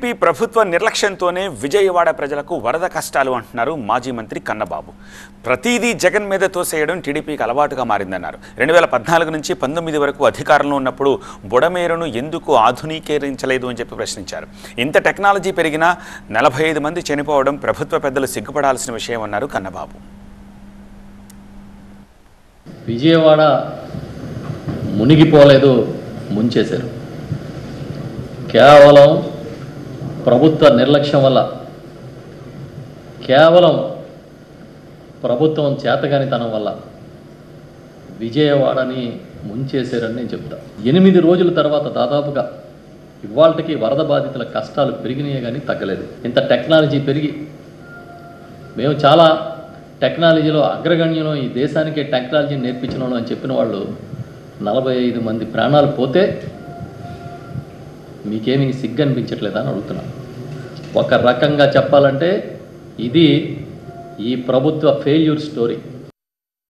TDP ప్రభుత్వ నిర్లక్ష్యంతోనే విజయవాడ ప్రజలకు వరద కష్టాలు అంటున్నారు మాజీ మంత్రి కన్నబాబు. ప్రతిదీ జగన్ మీద తోసేయడం టీడీపీకి అలవాటుగా మారిందన్నారు. 2014 నుంచి 19 వరకు అధికారంలో ఉన్నప్పుడు బుడమేరును ఎందుకు ఆధునీకరించలేదు అని చెప్పి ప్రశ్నించారు. ఇంత టెక్నాలజీ పెరిగినా 45 మంది చనిపోవడం ప్రభుత్వ పెద్దలు సిగ్గుపడాల్సిన విషయం అన్నారు కన్నబాబు. విజయవాడ మునిగిపోలేదు, ముంచేశారు. కేవలం ప్రభుత్వ నిర్లక్ష్యం వల్ల, కేవలం ప్రభుత్వం చేతగానితనం వల్ల విజయవాడని ముంచేశారని నేను చెప్తా. 8 రోజుల తర్వాత దాదాపుగా ఇవాళకి వరద బాధితుల కష్టాలు పెరిగినాయే కానీ తగ్గలేదు. ఇంత టెక్నాలజీ పెరిగి మేము చాలా టెక్నాలజీలో అగ్రగణ్యంలో ఈ దేశానికే టెక్నాలజీని నేర్పించిన వాళ్ళు అని చెప్పిన వాళ్ళు 45 మంది ప్రాణాలు పోతే మీకేమీ సిగ్గు అనిపించట్లేదా అని అడుగుతున్నాను. ఒక రకంగా చెప్పాలంటే ఇది ఈ ప్రభుత్వ ఫెయిల్యూర్ స్టోరీ.